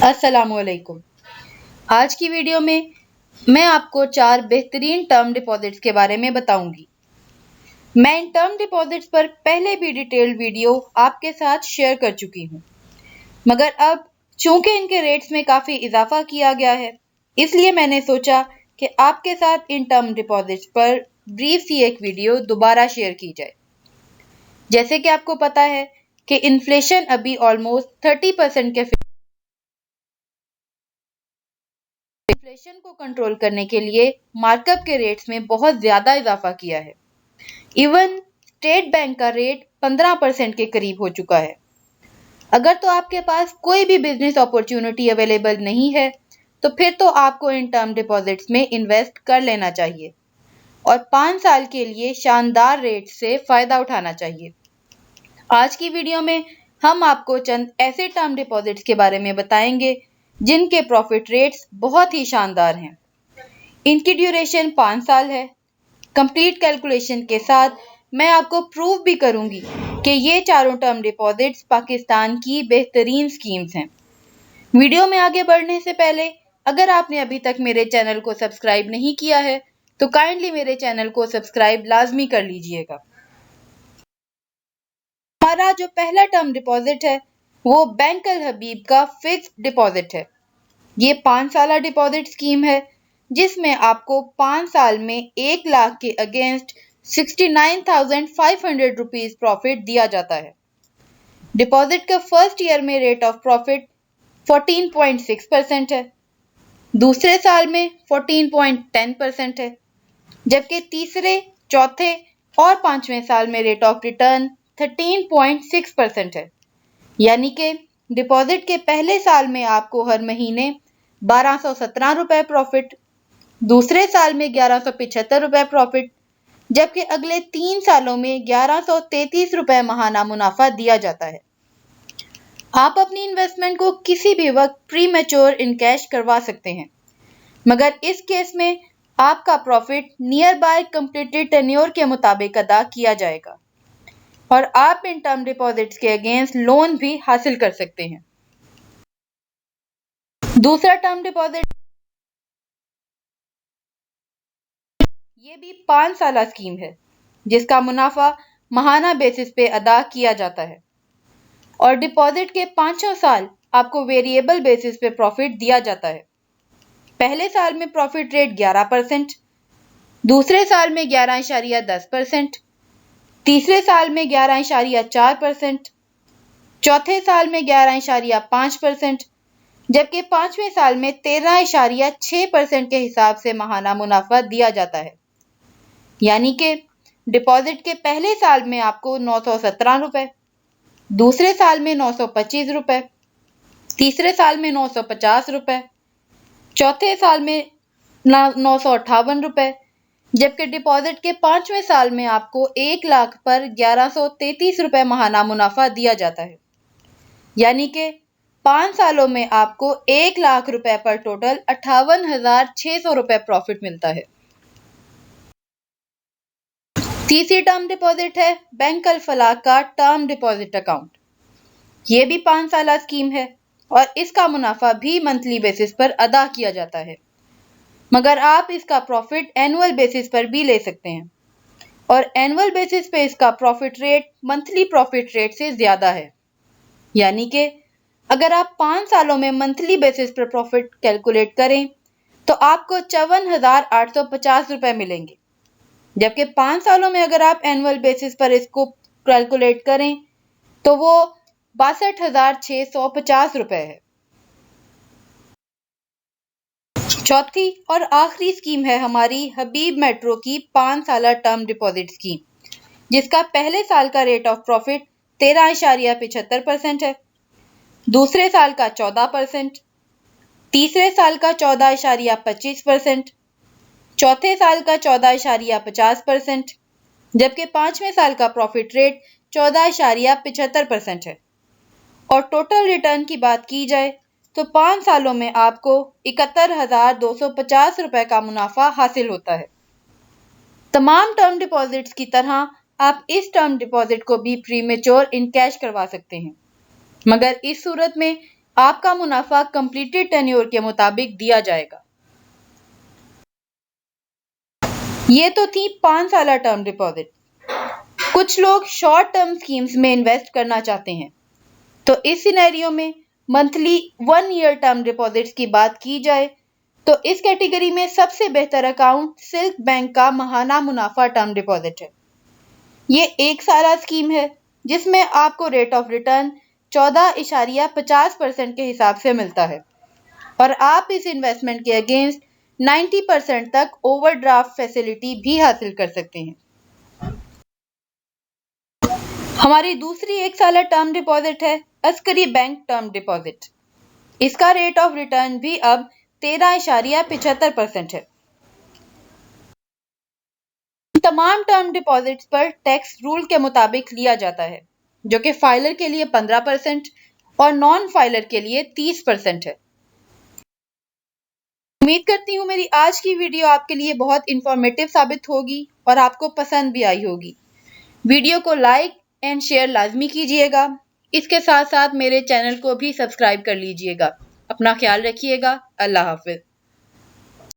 अस्सलामुअलैकुम। आज की वीडियो में मैं आपको 4 बेहतरीन टर्म डिपॉजिट्स के बारे में बताऊंगी। मैं इन टर्म डिपॉजिट्स पर पहले भी डिटेल्ड वीडियो आपके साथ शेयर कर चुकी हूं, मगर अब चूंकि इनके रेट्स में काफ़ी इजाफा किया गया है, इसलिए मैंने सोचा कि आपके साथ इन टर्म डिपॉजिट्स पर ब्रीफ सी एक वीडियो दोबारा शेयर की जाए। जैसे कि आपको पता है कि इन्फ्लेशन अभी ऑलमोस्ट 30% के इन्फ्लेशन को कंट्रोल करने के लिए मार्कअप के रेट्स में बहुत ज्यादा इजाफा किया है। इवन स्टेट बैंक का रेट 15% के करीब हो चुका है। अगर तो आपके पास कोई भी बिजनेस अपॉर्चुनिटी अवेलेबल नहीं है, तो फिर तो आपको इन टर्म डिपॉजिट्स में इन्वेस्ट कर लेना चाहिए और 5 साल के लिए शानदार रेट से फायदा उठाना चाहिए। आज की वीडियो में हम आपको चंद ऐसे टर्म डिपॉजिट्स के बारे में बताएंगे जिनके प्रॉफिट रेट्स बहुत ही शानदार हैं। इनकी ड्यूरेशन 5 साल है। कंप्लीट कैलकुलेशन के साथ मैं आपको प्रूव भी करूंगी कि ये चारों टर्म डिपॉजिट्स पाकिस्तान की बेहतरीन स्कीम्स हैं। वीडियो में आगे बढ़ने से पहले अगर आपने अभी तक मेरे चैनल को सब्सक्राइब नहीं किया है, तो काइंडली मेरे चैनल को सब्सक्राइब लाजमी कर लीजिएगा। हमारा जो पहला टर्म डिपॉजिट है वो बैंक अल हबीब का फिक्स्ड डिपॉजिट है। ये 5 साल डिपॉजिट स्कीम है जिसमें आपको 5 साल में 1 लाख के अगेंस्ट 69,500 रुपीज प्रॉफिट दिया जाता है। डिपॉजिट का फर्स्ट ईयर में रेट ऑफ प्रॉफिट 14.6% है, दूसरे साल में 14.10% है, जबकि तीसरे, चौथे और पांचवें साल में रेट ऑफ रिटर्न 13.6% है। यानी कि डिपॉजिट के पहले साल में आपको हर महीने 1217 रुपए प्रॉफिट, दूसरे साल में 1175 रुपए प्रॉफिट, जबकि अगले 3 सालों में 1133 रुपए महाना मुनाफा दिया जाता है। आप अपनी इन्वेस्टमेंट को किसी भी वक्त प्री मैच्योर इन कैश करवा सकते हैं, मगर इस केस में आपका profit near by completed tenure के मुताबिक अदा किया जाएगा और आप इन टर्म डिपॉजिट्स के अगेंस्ट लोन भी हासिल कर सकते हैं। दूसरा टर्म डिपॉजिट, ये भी 5 साल स्कीम है जिसका मुनाफा महाना बेसिस पे अदा किया जाता है और डिपॉजिट के 5 साल आपको वेरिएबल बेसिस पे प्रॉफिट दिया जाता है। पहले साल में प्रॉफिट रेट 11%, दूसरे साल में 11.10%, तीसरे साल में 11.4%, चौथे साल में 11.5%, जबकि पांचवें साल में 13.6% के हिसाब से महाना मुनाफा दिया जाता है। यानी कि डिपॉजिट के पहले साल में आपको 917 रुपए, दूसरे साल में 925 रुपए, तीसरे साल में 950 रुपए, चौथे साल में 958 रुपए, जबकि डिपॉजिट के पांचवें साल में आपको 1 लाख पर 1133 रुपए महाना मुनाफा दिया जाता है। यानी कि 5 सालों में आपको 1 लाख रुपए पर टोटल 58,600 रुपए प्रॉफिट मिलता है। तीसरी टर्म डिपॉजिट है बैंक अल फलाह का टर्म डिपॉजिट अकाउंट। ये भी 5 साल स्कीम है और इसका मुनाफा भी मंथली बेसिस पर अदा किया जाता है, मगर आप इसका प्रॉफिट एनुअल बेसिस पर भी ले सकते हैं और एनुअल बेसिस पे इसका profit rate monthly profit rate से ज्यादा है। यानी कि अगर आप 5 सालों में मंथली बेसिस पर प्रॉफिट कैलकुलेट करें तो आपको 54,850 रुपए मिलेंगे, जबकि 5 सालों में अगर आप एनुअल बेसिस पर इसको कैलकुलेट करें तो वो 62,650 रुपए है। चौथी और आखिरी स्कीम है हमारी हबीब मेट्रो की 5 साल टर्म डिपॉजिट स्कीम, जिसका पहले साल का रेट ऑफ प्रॉफिट 13.75% है, दूसरे साल का 14%, तीसरे साल का 14.25%, चौथे साल का 14.50%, जबकि पांचवें साल का प्रॉफिट रेट 14.75% है। और टोटल रिटर्न की बात की जाए तो 5 सालों में आपको 71,250 रुपए का मुनाफा हासिल होता है। तमाम टर्म डिपॉजिट्स की तरह आप इस टर्म डिपॉजिट को भी प्रीमेच्योर इन कैश करवा सकते हैं, मगर इस सूरत में आपका मुनाफा कंप्लीटेड टेन्योर के मुताबिक दिया जाएगा। ये तो थी 5 साल टर्म डिपॉजिट। कुछ लोग शॉर्ट टर्म स्कीम्स में इन्वेस्ट करना चाहते हैं, तो इस सिनेरियो में मंथली 1 ईयर टर्म डिपॉजिट्स की बात की जाए तो इस कैटेगरी में सबसे बेहतर अकाउंट सिल्क बैंक का महाना मुनाफा टर्म डिपॉजिट है। ये 1 साल स्कीम है जिसमें आपको रेट ऑफ रिटर्न 14.50% के हिसाब से मिलता है और आप इस इन्वेस्टमेंट के अगेंस्ट 90% तक ओवरड्राफ्ट फैसिलिटी भी हासिल कर सकते हैं। हमारी दूसरी 1 साल टर्म डिपॉजिट है अस्करी बैंक टर्म डिपॉजिट। इसका रेट ऑफ रिटर्न भी अब 13.75% है। तमाम टर्म डिपॉजिट्स पर टैक्स रूल के मुताबिक लिया जाता है, जो कि फाइलर के लिए 15% और नॉन फाइलर के लिए 30% है। उम्मीद करती हूँ मेरी आज की वीडियो आपके लिए बहुत इंफॉर्मेटिव साबित होगी और आपको पसंद भी आई होगी। वीडियो को लाइक एंड शेयर लाजमी कीजिएगा। इसके साथ साथ मेरे चैनल को भी सब्सक्राइब कर लीजिएगा। अपना ख्याल रखिएगा। अल्लाह हाफिज।